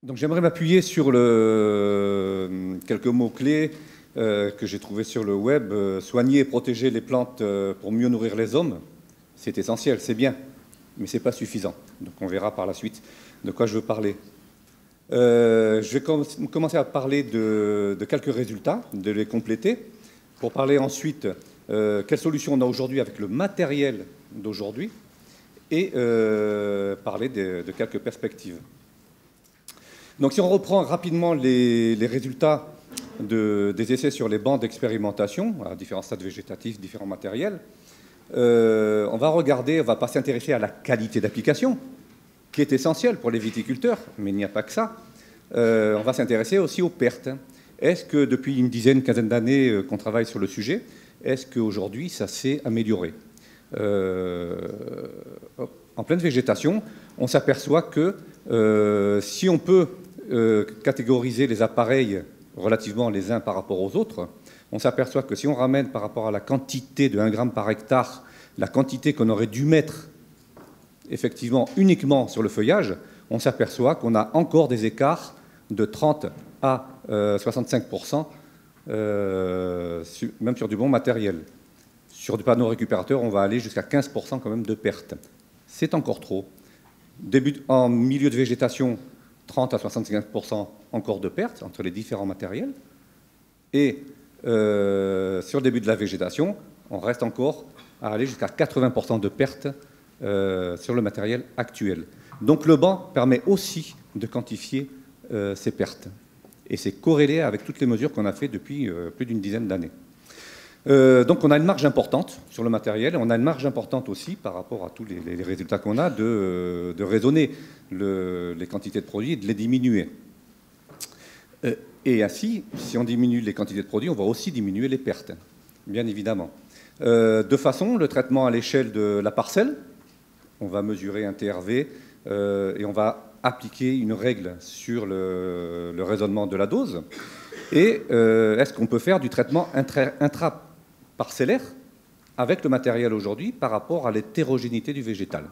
Donc j'aimerais m'appuyer sur quelques mots-clés que j'ai trouvés sur le web. Soigner et protéger les plantes pour mieux nourrir les hommes, c'est essentiel, c'est bien, mais ce n'est pas suffisant. Donc on verra par la suite de quoi je veux parler. Je vais commencer à parler de quelques résultats, de les compléter, pour parler ensuite quelles solutions on a aujourd'hui avec le matériel d'aujourd'hui et parler de quelques perspectives. Donc si on reprend rapidement les résultats des essais sur les bancs d'expérimentation, à différents stades végétatifs, différents matériels, on va pas s'intéresser à la qualité d'application, qui est essentielle pour les viticulteurs, mais il n'y a pas que ça. On va s'intéresser aussi aux pertes. Est-ce que depuis une dizaine, quinzaine d'années qu'on travaille sur le sujet, est-ce qu'aujourd'hui ça s'est amélioré? En pleine végétation, on s'aperçoit que si on peut catégoriser les appareils relativement les uns par rapport aux autres, on s'aperçoit que si on ramène par rapport à la quantité de 1 gramme par hectare, la quantité qu'on aurait dû mettre effectivement uniquement sur le feuillage, on s'aperçoit qu'on a encore des écarts de 30 à 65%, même sur du bon matériel. Sur du panneau récupérateur, on va aller jusqu'à 15% quand même de perte. C'est encore trop. En milieu de végétation, 30 à 65% encore de pertes entre les différents matériels. Et sur le début de la végétation, on reste encore à aller jusqu'à 80% de pertes sur le matériel actuel. Donc le banc permet aussi de quantifier ces pertes. Et c'est corrélé avec toutes les mesures qu'on a fait depuis plus d'une dizaine d'années. Donc on a une marge importante sur le matériel, et on a une marge importante aussi par rapport à tous les résultats qu'on a de raisonner les quantités de produits et de les diminuer. Et ainsi, si on diminue les quantités de produits, on va aussi diminuer les pertes, bien évidemment. De façon, le traitement à l'échelle de la parcelle, on va mesurer un TRV et on va appliquer une règle sur le raisonnement de la dose. Et est-ce qu'on peut faire du traitement intraparcellaire avec le matériel aujourd'hui par rapport à l'hétérogénéité du végétal?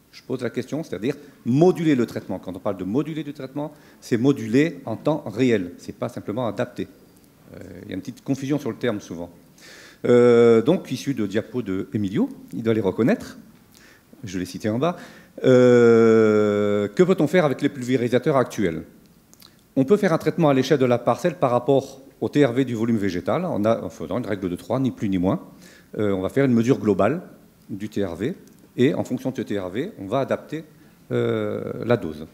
Je pose la question, c'est-à-dire moduler le traitement. Quand on parle de moduler du traitement, c'est moduler en temps réel, ce n'est pas simplement adapter. Il y a une petite confusion sur le terme souvent. Donc, issu de diapos de Emilio, il doit les reconnaître, je l'ai cité en bas. Que peut-on faire avec les pulvérisateurs actuels? On peut faire un traitement à l'échelle de la parcelle par rapport au TRV du volume végétal, en faisant une règle de 3, ni plus ni moins. On va faire une mesure globale du TRV, et en fonction de ce TRV, on va adapter la dose.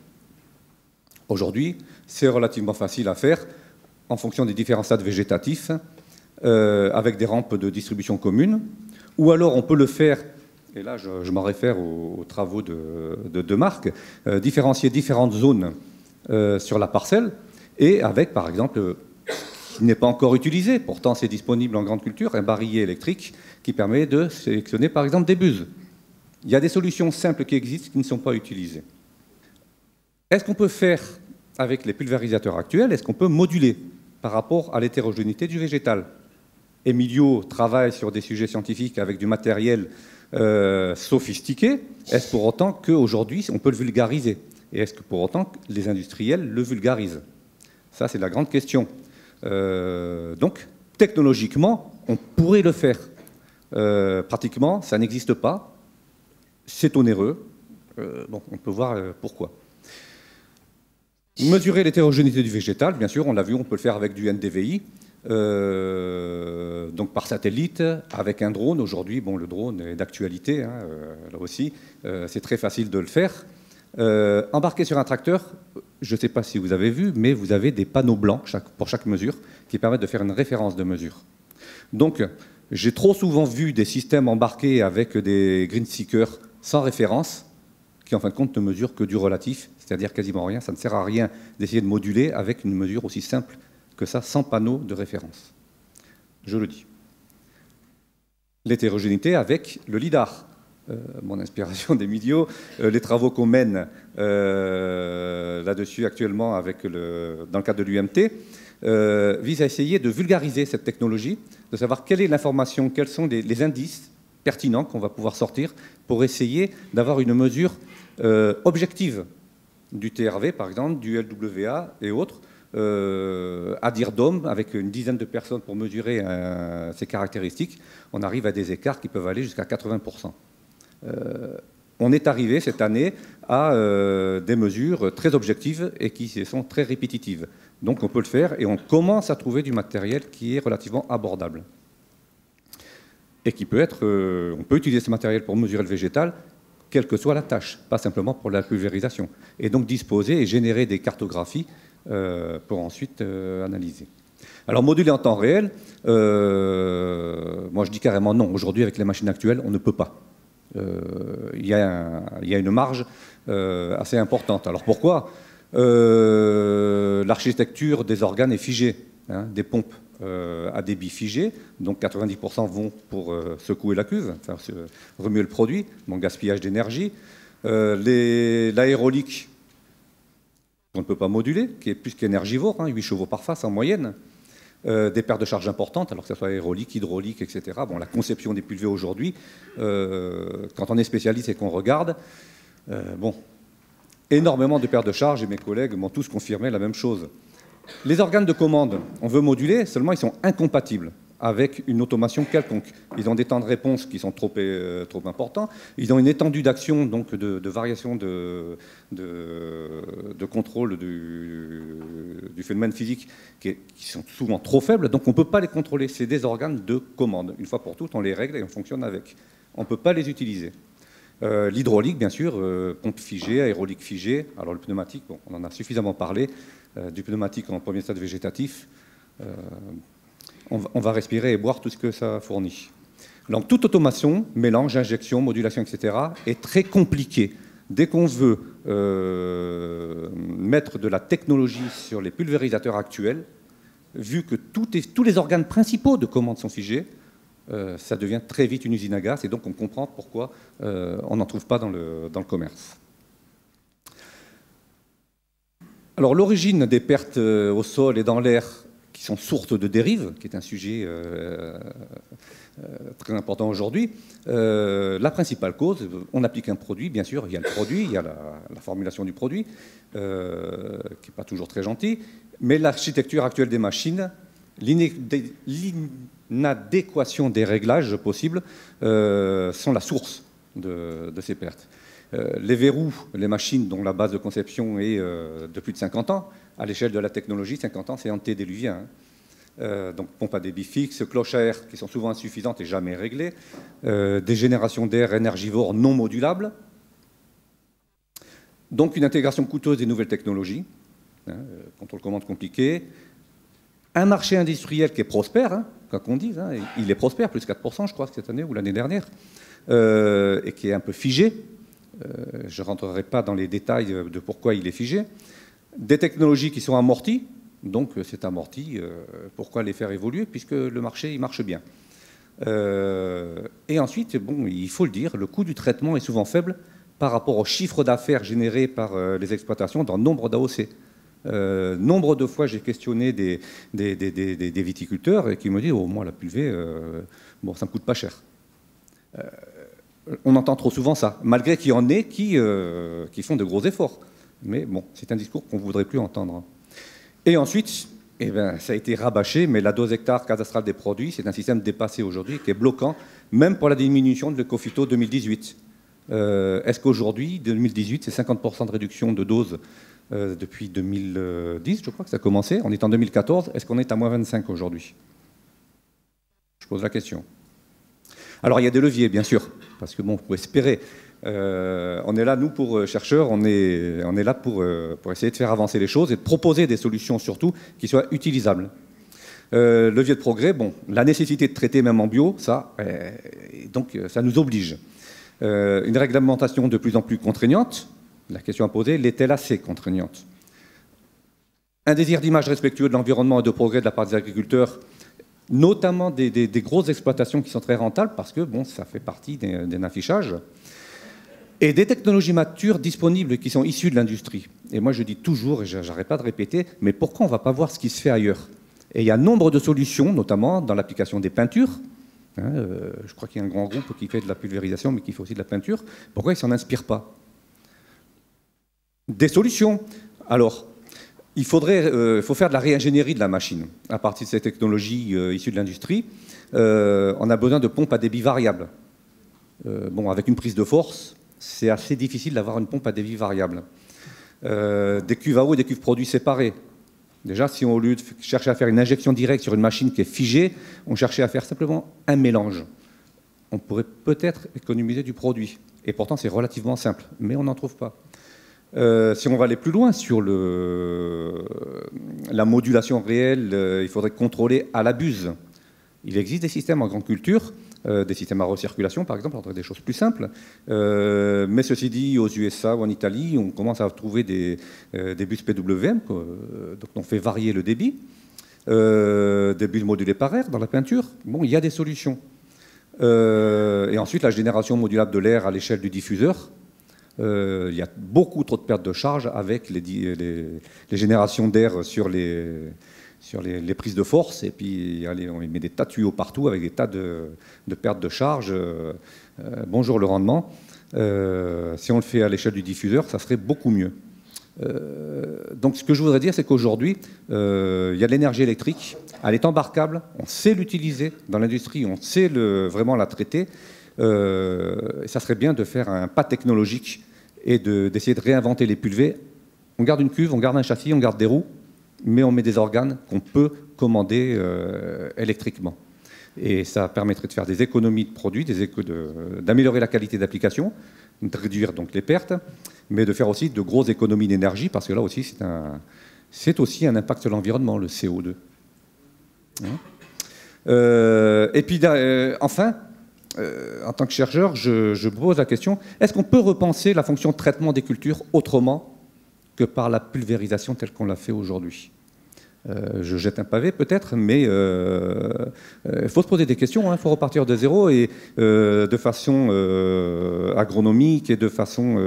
Aujourd'hui, c'est relativement facile à faire en fonction des différents stades végétatifs, avec des rampes de distribution communes, ou alors on peut le faire, et là je m'en réfère aux travaux de Marc, différencier différentes zones sur la parcelle, et avec, par exemple, qui n'est pas encore utilisé, pourtant c'est disponible en grande culture, un barillet électrique qui permet de sélectionner, par exemple, des buses. Il y a des solutions simples qui existent qui ne sont pas utilisées. Est-ce qu'on peut faire avec les pulvérisateurs actuels, est-ce qu'on peut moduler par rapport à l'hétérogénéité du végétal? Emilio travaille sur des sujets scientifiques avec du matériel sophistiqué. Est-ce pour autant qu'aujourd'hui, on peut le vulgariser? Et est-ce que pour autant les industriels le vulgarisent? Ça, c'est la grande question. Donc, technologiquement, on pourrait le faire. Pratiquement, ça n'existe pas. C'est onéreux. Bon, on peut voir pourquoi. Mesurer l'hétérogénéité du végétal, bien sûr, on l'a vu, on peut le faire avec du NDVI. Donc par satellite, avec un drone. Aujourd'hui, bon, le drone est d'actualité, hein, là aussi. C'est très facile de le faire. Embarqué sur un tracteur, je ne sais pas si vous avez vu, mais vous avez des panneaux blancs pour chaque mesure qui permettent de faire une référence de mesure. Donc, j'ai trop souvent vu des systèmes embarqués avec des green seekers sans référence, qui en fin de compte ne mesurent que du relatif, c'est-à-dire quasiment rien. Ça ne sert à rien d'essayer de moduler avec une mesure aussi simple que ça, sans panneau de référence. Je le dis. L'hétérogénéité avec le LIDAR. Mon inspiration d'Emilio, les travaux qu'on mène là-dessus actuellement dans le cadre de l'UMT, visent à essayer de vulgariser cette technologie, de savoir quelle est l'information, quels sont les indices pertinents qu'on va pouvoir sortir pour essayer d'avoir une mesure objective du TRV par exemple, du LWA et autres, à dire d'hommes, avec une dizaine de personnes pour mesurer ces caractéristiques, on arrive à des écarts qui peuvent aller jusqu'à 80%. On est arrivé cette année à des mesures très objectives et qui sont très répétitives. Donc on peut le faire et on commence à trouver du matériel qui est relativement abordable. Et qui peut être, on peut utiliser ce matériel pour mesurer le végétal, quelle que soit la tâche, pas simplement pour la pulvérisation. Et donc disposer et générer des cartographies pour ensuite analyser. Alors moduler en temps réel, moi je dis carrément non. Aujourd'hui avec les machines actuelles, on ne peut pas. Il y a une marge assez importante. Alors pourquoi l'architecture des organes est figée, hein, des pompes à débit figé, donc 90% vont pour secouer la cuve, enfin, remuer le produit, donc gaspillage d'énergie. L'aérolique, on ne peut pas moduler, qui est plus qu'énergivore, hein, 8 chevaux par face en moyenne. Des pertes de charge importantes, alors que ce soit aérolique, hydraulique, etc. Bon, la conception des pulvés aujourd'hui, quand on est spécialiste et qu'on regarde, bon, énormément de pertes de charge, et mes collègues m'ont tous confirmé la même chose. Les organes de commande, on veut moduler, seulement ils sont incompatibles avec une automation quelconque. Ils ont des temps de réponse qui sont trop importants. Ils ont une étendue d'action, donc de variation de contrôle du phénomène physique qui sont souvent trop faibles. Donc on ne peut pas les contrôler. C'est des organes de commande. Une fois pour toutes, on les règle et on fonctionne avec. On ne peut pas les utiliser. L'hydraulique, bien sûr, pompe figée, aérolique figée. Alors le pneumatique, bon, on en a suffisamment parlé. Du pneumatique en premier stade végétatif. On va respirer et boire tout ce que ça fournit. Donc toute automation, mélange, injection, modulation, etc. est très compliquée. Dès qu'on veut mettre de la technologie sur les pulvérisateurs actuels, vu que tous les organes principaux de commande sont figés, ça devient très vite une usine à gaz et donc on comprend pourquoi on n'en trouve pas dans le commerce. Alors l'origine des pertes au sol et dans l'air qui sont sources de dérive, qui est un sujet très important aujourd'hui, la principale cause, on applique un produit, bien sûr, il y a le produit, il y a la formulation du produit, qui n'est pas toujours très gentil, mais l'architecture actuelle des machines, l'inadéquation des réglages possibles sont la source de ces pertes. Les verrous, les machines dont la base de conception est de plus de 50 ans, à l'échelle de la technologie, 50 ans, c'est antédéluvien. Donc pompe à débit fixe, cloches à air qui sont souvent insuffisantes et jamais réglées, des générations d'air énergivores non modulables, donc une intégration coûteuse des nouvelles technologies, hein, contrôle commande compliqué, un marché industriel qui est prospère, hein, quoi qu'on dise, hein, il est prospère, plus 4% je crois cette année ou l'année dernière, et qui est un peu figé. Je ne rentrerai pas dans les détails de pourquoi il est figé. Des technologies qui sont amorties, donc c'est amorti, pourquoi les faire évoluer puisque le marché il marche bien. Et ensuite, bon, il faut le dire, le coût du traitement est souvent faible par rapport au chiffre d'affaires généré par les exploitations dans nombre d'AOC. Nombre de fois, j'ai questionné des viticulteurs et qui me disent « Oh, moi, la pulvée, bon, ça ne me coûte pas cher. » On entend trop souvent ça, malgré qu'il y en ait qui font de gros efforts. Mais bon, c'est un discours qu'on ne voudrait plus entendre. Et ensuite, eh ben, ça a été rabâché, mais la dose hectare cadastrale des produits, c'est un système dépassé aujourd'hui, qui est bloquant, même pour la diminution de l'Ecophyto 2018. Est-ce qu'aujourd'hui, 2018, c'est 50% de réduction de dose depuis 2010, je crois que ça a commencé. On est en 2014, est-ce qu'on est à moins 25 aujourd'hui? Je pose la question. Alors il y a des leviers, bien sûr, parce que bon, vous pouvez espérer. On est là, nous, pour chercheurs, on est là pour essayer de faire avancer les choses et de proposer des solutions, surtout, qui soient utilisables. Levier de progrès, bon, la nécessité de traiter même en bio, ça, donc ça nous oblige. Une réglementation de plus en plus contraignante, la question à poser, l'est-elle assez contraignante? Un désir d'image respectueux de l'environnement et de progrès de la part des agriculteurs, notamment des grosses exploitations qui sont très rentables, parce que bon, ça fait partie d'un affichage, et des technologies matures disponibles qui sont issues de l'industrie. Et moi je dis toujours, et je n'arrête pas de répéter, mais pourquoi on ne va pas voir ce qui se fait ailleurs? Et il y a nombre de solutions, notamment dans l'application des peintures. Je crois qu'il y a un grand groupe qui fait de la pulvérisation, mais qui fait aussi de la peinture. Pourquoi ils ne s'en inspirent pas? Des solutions. Alors, il faut faire de la réingénierie de la machine. À partir de ces technologies issues de l'industrie, on a besoin de pompes à débit variable. Bon, avec une prise de force, c'est assez difficile d'avoir une pompe à débit variable. Des cuves à eau et des cuves produits séparés. Déjà, si au lieu de chercher à faire une injection directe sur une machine qui est figée, on cherchait à faire simplement un mélange. On pourrait peut-être économiser du produit. Et pourtant, c'est relativement simple, mais on n'en trouve pas. Si on va aller plus loin sur la modulation réelle, il faudrait contrôler à la buse. Il existe des systèmes en grande culture, des systèmes à recirculation par exemple, des choses plus simples. Mais ceci dit, aux USA ou en Italie, on commence à trouver des bus PWM, donc on fait varier le débit, des bus modulés par air dans la peinture. Bon, il y a des solutions. Et ensuite, la génération modulable de l'air à l'échelle du diffuseur. Il y a beaucoup trop de pertes de charge avec les générations d'air sur les prises de force. Et puis, allez, on met des tas de tuyaux partout avec des tas de pertes de charge. Bonjour le rendement. Si on le fait à l'échelle du diffuseur, ça serait beaucoup mieux. Donc, ce que je voudrais dire, c'est qu'aujourd'hui, il y a de l'énergie électrique. Elle est embarquable. On sait l'utiliser dans l'industrie. On sait vraiment la traiter. Ça serait bien de faire un pas technologique et d'essayer de réinventer les pulvées. On garde une cuve, on garde un châssis, on garde des roues, mais on met des organes qu'on peut commander électriquement. Et ça permettrait de faire des économies de produits, d'améliorer la qualité d'application, de réduire donc les pertes, mais de faire aussi de grosses économies d'énergie, parce que là aussi, c'est aussi un impact sur l'environnement, le CO2. Et puis, enfin, en tant que chercheur, je pose la question, est-ce qu'on peut repenser la fonction de traitement des cultures autrement que par la pulvérisation telle qu'on l'a fait aujourd'hui? Je jette un pavé peut-être, mais il faut se poser des questions, il faut repartir de zéro et de façon agronomique et de façon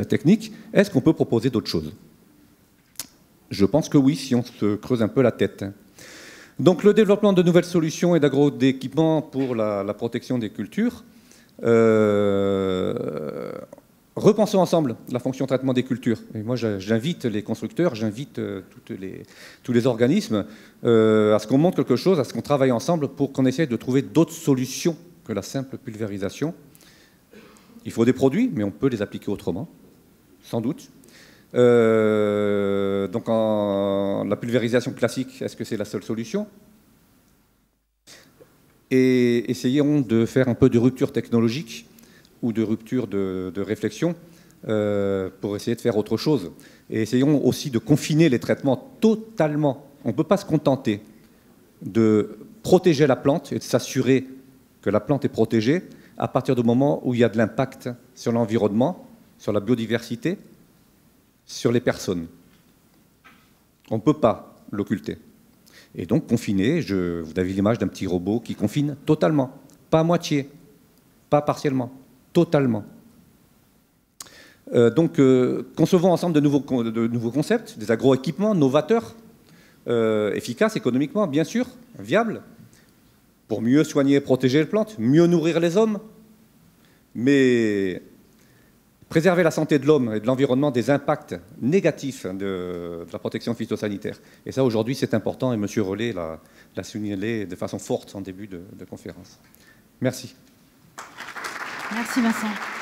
technique. Est-ce qu'on peut proposer d'autres choses? Je pense que oui, si on se creuse un peu la tête. Donc le développement de nouvelles solutions et d'équipements pour la protection des cultures. Repensons ensemble la fonction de traitement des cultures. Et moi, j'invite les constructeurs, j'invite tous les organismes à ce qu'on montre quelque chose, à ce qu'on travaille ensemble pour qu'on essaye de trouver d'autres solutions que la simple pulvérisation. Il faut des produits, mais on peut les appliquer autrement, sans doute. Donc la pulvérisation classique, est-ce que c'est la seule solution? Et essayons de faire un peu de rupture technologique ou de rupture de réflexion pour essayer de faire autre chose. Et essayons aussi de confiner les traitements totalement. On ne peut pas se contenter de protéger la plante et de s'assurer que la plante est protégée à partir du moment où il y a de l'impact sur l'environnement, sur la biodiversité, sur les personnes. On ne peut pas l'occulter. Et donc confiner, vous avez l'image d'un petit robot qui confine totalement, pas à moitié, pas partiellement, totalement. Donc concevons ensemble de nouveaux concepts, des agroéquipements novateurs, efficaces économiquement, bien sûr, viables, pour mieux soigner et protéger les plantes, mieux nourrir les hommes, mais préserver la santé de l'homme et de l'environnement des impacts négatifs de la protection phytosanitaire. Et ça, aujourd'hui, c'est important, et M. Rollet l'a signalé de façon forte en début de conférence. Merci. Merci Vincent.